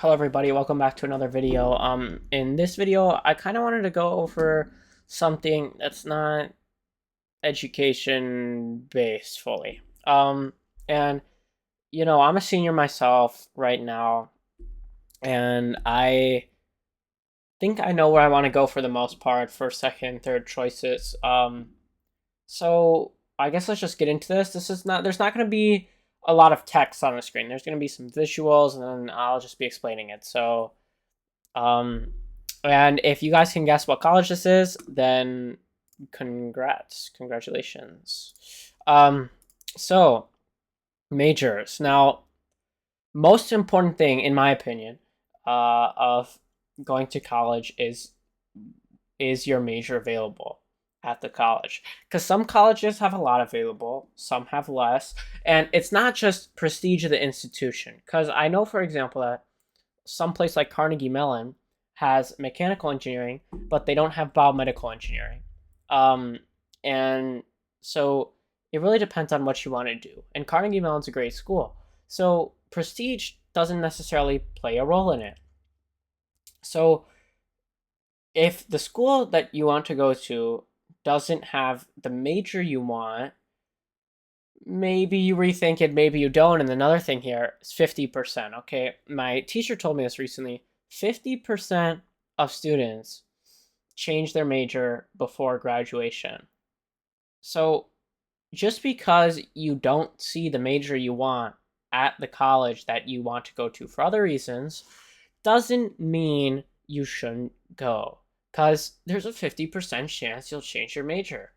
Hello everybody, welcome back to another video. In this video, I kind of wanted to go over something that's not education based fully. And I'm a senior myself right now, and I think I know where I want to go for the most part for second, third choices. So I guess let's just get into this. There's not going to be a lot of text on the screen. There's going to be some visuals, and then I'll just be explaining it. Um, and if you guys can guess what college this is, then congratulations. Um, so majors. Now, most important thing in my opinion, of going to college is your major available at the college? Because some colleges have a lot available, some have less, and it's not just prestige of the institution. Because I know, for example, that some place like Carnegie Mellon has mechanical engineering, but they don't have biomedical engineering. Um, and so it really depends on what you want to do. And Carnegie Mellon's a great school. So prestige doesn't necessarily play a role in it. So if the school that you want to go to doesn't have the major you want, maybe you rethink it, maybe you don't. And another thing here is 50%. Okay. My teacher told me this recently. 50% of students change their major before graduation. So just because you don't see the major you want at the college that you want to go to for other reasons doesn't mean you shouldn't go, because there's a 50% chance you'll change your major.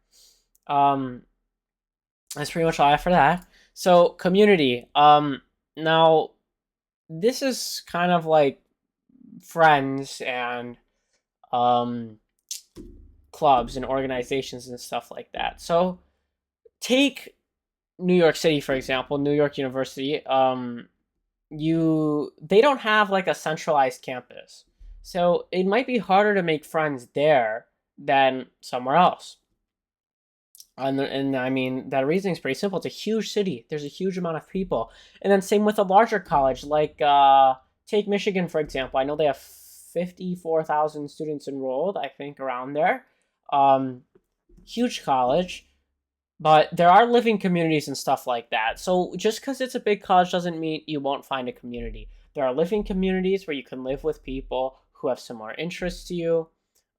Um, that's pretty much all I have for that. So community. Now this is kind of like friends and um clubs and organizations and stuff like that. So take New York City for example, New York University. You They don't have like a centralized campus, so it might be harder to make friends there than somewhere else. And I mean, that reasoning is pretty simple. It's a huge city. There's a huge amount of people. And then same with a larger college, like take Michigan for example. I know they have 54,000 students enrolled, I think around there. Um, Huge college, but there are living communities and stuff like that. So just because it's a big college doesn't mean you won't find a community. There are living communities where you can live with people who have similar interests to you.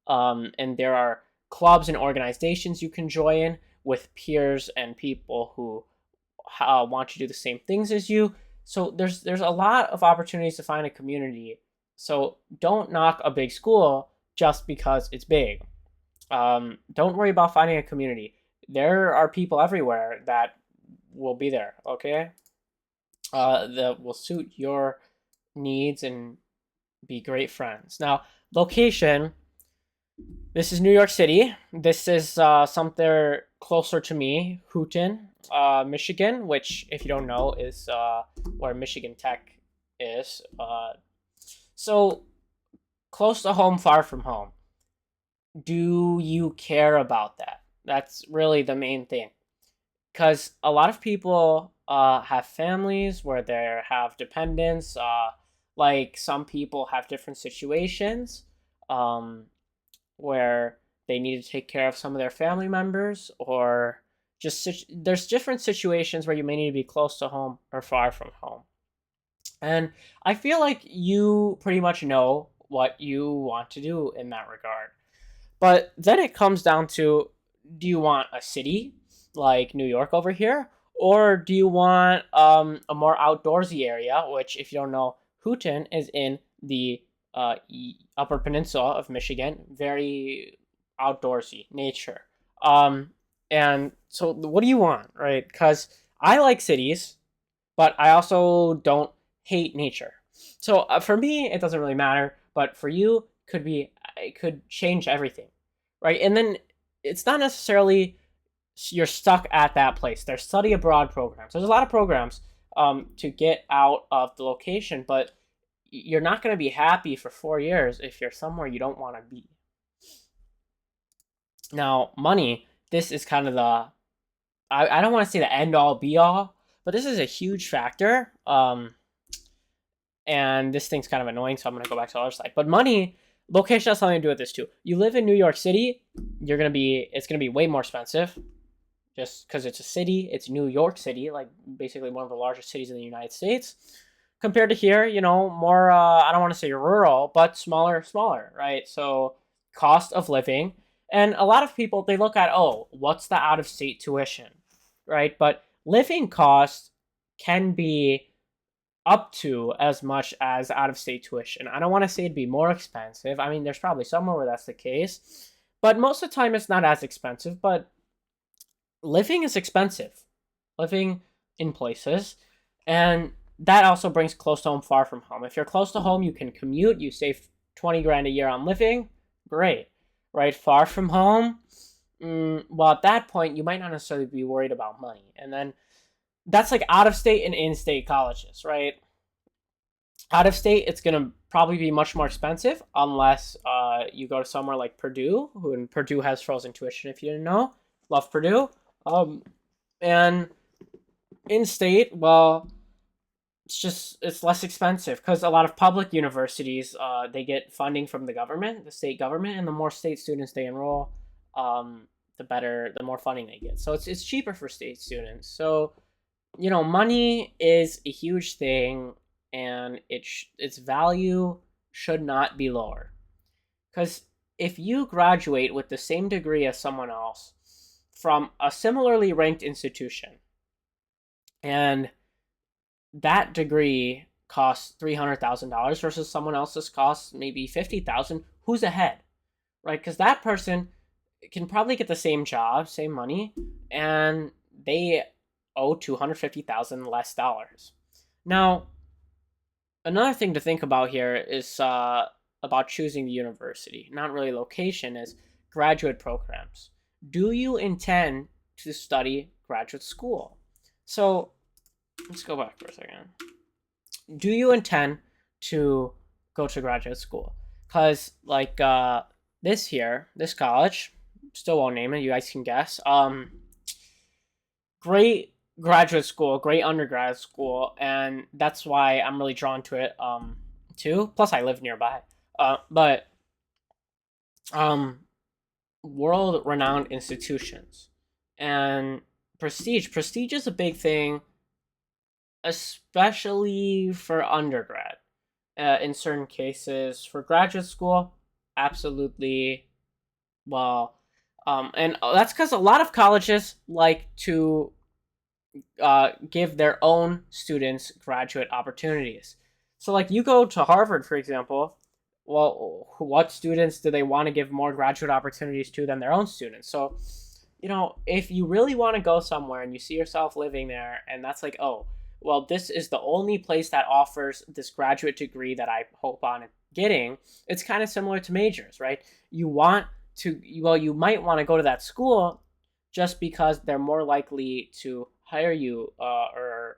And there are clubs and organizations you can join with peers and people who want to do the same things as you. So there's a lot of opportunities to find a community. So don't knock a big school just because it's big. Don't worry about finding a community. There are people everywhere that will be there. Okay, that will suit your needs and be great friends. Now, location. This is New York City. This is something closer to me, Houghton, Michigan, which, if you don't know, is where Michigan Tech is. So close to home, far from home. Do you care about that? That's really the main thing. Because a lot of people have families where they have dependents. Like some people have different situations. Um, where they need to take care of some of their family members, or there's different situations where you may need to be close to home or far from home. And I feel like you pretty much know what you want to do in that regard. But then it comes down to, do you want a city like New York over here, or do you want a more outdoorsy area, which, if you don't know, Houghton is in the Upper Peninsula of Michigan, very outdoorsy nature. Um, and so, what do you want, right? Because I like cities, but I also don't hate nature. So for me, it doesn't really matter, but for you, it could change everything, right? And then it's not necessarily you're stuck at that place. There's study abroad programs. There's a lot of programs to get out of the location, but you're not going to be happy for 4 years if you're somewhere you don't want to be. Now, money, this is kind of I don't want to say the end all be all, but this is a huge factor. And this thing's kind of annoying, so I'm going to go back to the other side. But money, location has something to do with this too. You live in New York City, it's going to be way more expensive just because it's a city. It's New York City, like basically one of the largest cities in the United States. Compared to here, more, I don't want to say rural, but smaller, right? So cost of living. And a lot of people, they look at, oh, what's the out of state tuition, right? But living costs can be up to as much as out of state tuition. I don't want to say it'd be more expensive. I mean, there's probably somewhere where that's the case, but most of the time it's not as expensive. But living is expensive, living in places, and that also brings close to home, far from home. If you're close to home, you can commute, you save 20 grand a year on living, great, right? Far from home, well, at that point, you might not necessarily be worried about money. And then that's like out of state and in state colleges, right? Out of state, it's going to probably be much more expensive unless you go to somewhere like Purdue, and Purdue has frozen tuition, if you didn't know. Love Purdue. And in state, well, it's less expensive because a lot of public universities, they get funding from the government, the state government, and the more state students they enroll, the more funding they get. So it's cheaper for state students. So money is a huge thing, and its value should not be lower. Because if you graduate with the same degree as someone else from a similarly ranked institution, and that degree costs $300,000 versus someone else's costs maybe $50,000, who's ahead, right? Because that person can probably get the same job, same money, and they owe $250,000 less dollars. Now, another thing to think about here is about choosing the university, not really location, is graduate programs. Do you intend to study graduate school? So let's go back for a second. Do you intend to go to graduate school? Because like this college, still won't name it, you guys can guess. Great graduate school, great undergrad school, and that's why I'm really drawn to it too. Plus I live nearby. But world renowned institutions and prestige is a big thing, especially for undergrad. In certain cases, for graduate school, absolutely. Well, and that's because a lot of colleges like to give their own students graduate opportunities. So, like, you go to Harvard, for example. Well, what students do they want to give more graduate opportunities to than their own students? So, if you really want to go somewhere and you see yourself living there, and that's like, oh, well, this is the only place that offers this graduate degree that I hope on getting, it's kind of similar to majors, right? You might want to go to that school just because they're more likely to hire you or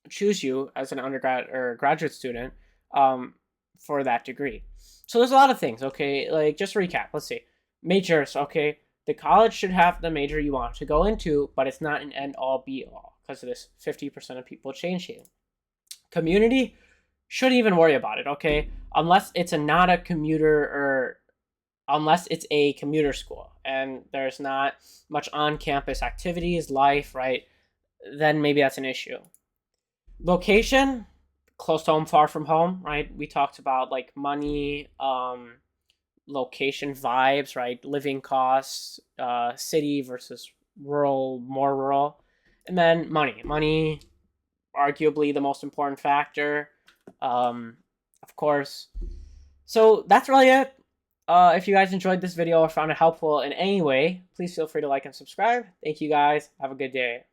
choose you as an undergrad or graduate student for that degree. So there's a lot of things, okay? Like, just recap. Let's see. Majors, okay? The college should have the major you want to go into, but it's not an end-all, be-all because of this 50% of people changing. Community, shouldn't even worry about it, okay? Unless it's unless it's a commuter school and there's not much on-campus activities, life, right? Then maybe that's an issue. Location, close to home, far from home, right? We talked about like money, location, vibes, right? Living costs, city versus rural, more rural. And then money, arguably the most important factor, of course. So that's really it. If you guys enjoyed this video or found it helpful in any way, please feel free to like and subscribe. Thank you guys. Have a good day.